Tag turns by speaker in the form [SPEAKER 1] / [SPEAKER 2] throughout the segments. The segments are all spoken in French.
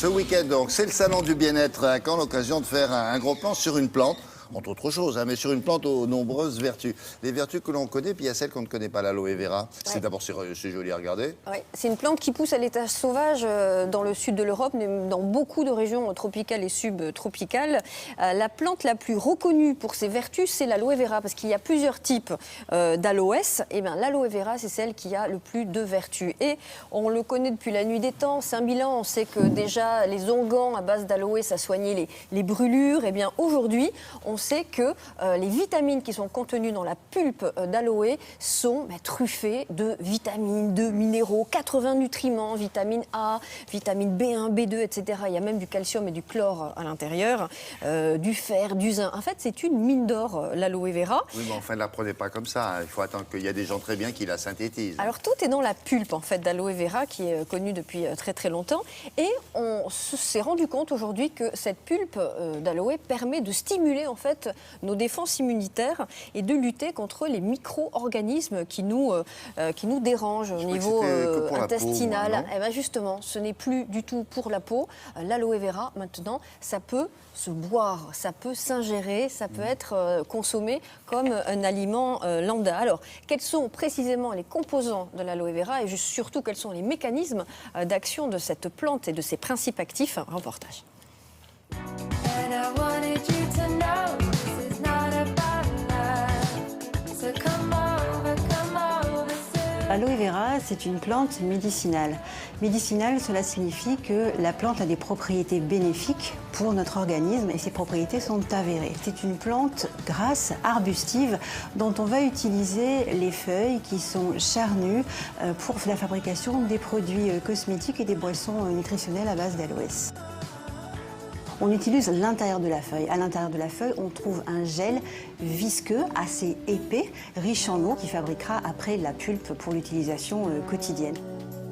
[SPEAKER 1] Ce week-end, donc, c'est le salon du bien-être à Caen, l'occasion de faire un gros plan sur une plante, entre autres choses, hein, mais sur une plante aux nombreuses vertus. Les vertus que l'on connaît, puis il y a celles qu'on ne connaît pas, l'aloe vera. C'est d'abord c'est joli à regarder.
[SPEAKER 2] Ouais. C'est une plante qui pousse à l'état sauvage dans le sud de l'Europe, mais dans beaucoup de régions tropicales et subtropicales. La plante la plus reconnue pour ses vertus, c'est l'aloe vera, parce qu'il y a plusieurs types d'aloès. Et bien, l'aloe vera, c'est celle qui a le plus de vertus. Et on le connaît depuis la nuit des temps. Saint-Bilan, on sait que déjà les onguents à base d'aloe, ça soignait les brûlures. Et bien, aujourd'hui, on sait que les vitamines qui sont contenues dans la pulpe d'aloe sont truffées de vitamines, de minéraux, 80 nutriments, vitamine A, vitamine B1, B2, etc. Il y a même du calcium et du chlore à l'intérieur, du fer, du zinc. En fait, c'est une mine d'or, l'aloe vera.
[SPEAKER 1] Oui, mais enfin, ne la prenez pas comme ça. Il faut attendre qu'il y a des gens très bien qui la synthétisent.
[SPEAKER 2] Alors, tout est dans la pulpe, en fait, d'aloe vera, qui est connue depuis très, très longtemps. Et on s'est rendu compte aujourd'hui que cette pulpe d'aloe permet de stimuler, en fait, nos défenses immunitaires et de lutter contre les micro-organismes qui nous dérangent au niveau intestinal. Et bien justement, ce n'est plus du tout pour la peau. L'aloe vera, maintenant, ça peut se boire, ça peut s'ingérer, ça peut être consommé comme un aliment lambda. Alors, quels sont précisément les composants de l'aloe vera et surtout quels sont les mécanismes d'action de cette plante et de ses principes actifs? Reportage.
[SPEAKER 3] L'aloe vera, c'est une plante médicinale. Médicinale, cela signifie que la plante a des propriétés bénéfiques pour notre organisme et ces propriétés sont avérées. C'est une plante grasse, arbustive, dont on va utiliser les feuilles qui sont charnues pour la fabrication des produits cosmétiques et des boissons nutritionnelles à base d'aloès. On utilise l'intérieur de la feuille. À l'intérieur de la feuille, on trouve un gel visqueux, assez épais, riche en eau, qui fabriquera après la pulpe pour l'utilisation quotidienne.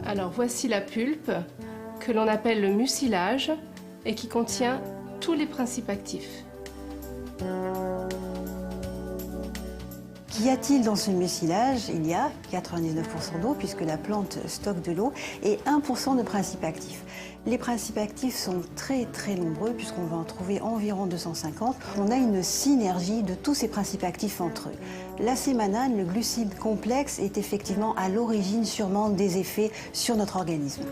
[SPEAKER 4] Alors voici la pulpe que l'on appelle le mucilage et qui contient tous les principes actifs.
[SPEAKER 3] Qu'y a-t-il dans ce mucilage? Il y a 99% d'eau puisque la plante stocke de l'eau et 1% de principes actifs. Les principes actifs sont très très nombreux puisqu'on va en trouver environ 250. On a une synergie de tous ces principes actifs entre eux. La sémanane, le glucide complexe, est effectivement à l'origine sûrement des effets sur notre organisme.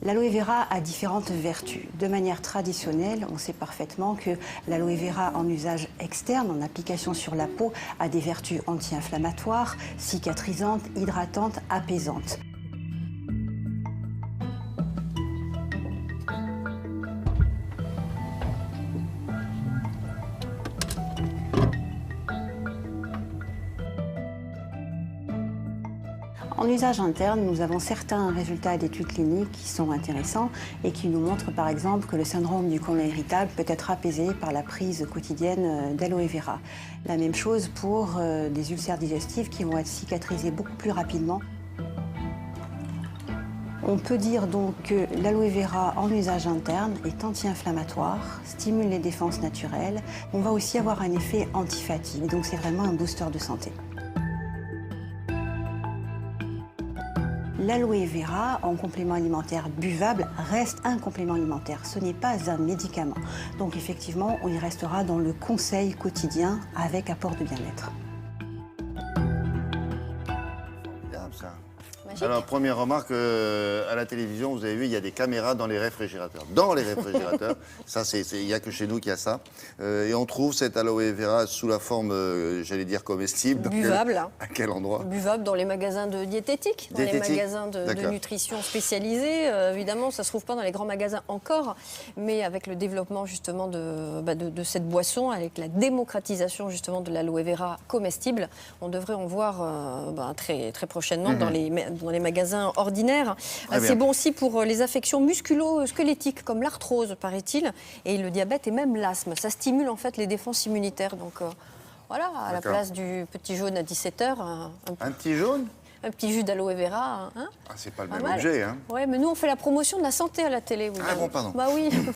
[SPEAKER 3] L'aloe vera a différentes vertus. De manière traditionnelle, on sait parfaitement que l'aloe vera en usage externe, en application sur la peau, a des vertus anti-inflammatoires, cicatrisantes, hydratantes, apaisantes. En usage interne, nous avons certains résultats d'études cliniques qui sont intéressants et qui nous montrent par exemple que le syndrome du côlon irritable peut être apaisé par la prise quotidienne d'aloe vera. La même chose pour des ulcères digestifs qui vont être cicatrisés beaucoup plus rapidement. On peut dire donc que l'aloe vera en usage interne est anti-inflammatoire, stimule les défenses naturelles. On va aussi avoir un effet anti-fatigue, donc c'est vraiment un booster de santé. L'aloe vera, en complément alimentaire buvable, reste un complément alimentaire. Ce n'est pas un médicament. Donc effectivement, on y restera dans le conseil quotidien avec apport de bien-être.
[SPEAKER 1] Ça. Alors, première remarque, à la télévision, vous avez vu, il y a des caméras dans les réfrigérateurs. Dans les réfrigérateurs, ça, il n'y a que chez nous qu'il y a ça. Et on trouve cette aloe vera sous la forme, j'allais dire, comestible.
[SPEAKER 2] Buvable.
[SPEAKER 1] À quel endroit?
[SPEAKER 2] Buvable dans les magasins de diététique, dans les magasins de nutrition spécialisés. Évidemment, ça ne se trouve pas dans les grands magasins encore, mais avec le développement justement de cette boisson, avec la démocratisation justement de l'aloe vera comestible, on devrait en voir très, très prochainement dans les magasins ordinaires. C'est bon aussi pour les affections musculo-squelettiques comme l'arthrose, paraît-il, et le diabète et même l'asthme. Ça stimule en fait les défenses immunitaires. Donc voilà, à la place du petit jaune à 17h.
[SPEAKER 1] Un petit jaune?
[SPEAKER 2] Un petit jus d'aloe vera. Hein,
[SPEAKER 1] c'est pas le même objet. Hein.
[SPEAKER 2] Oui, mais nous, on fait la promotion de la santé à la télé.
[SPEAKER 1] Ah bon, pardon.
[SPEAKER 2] Bah oui.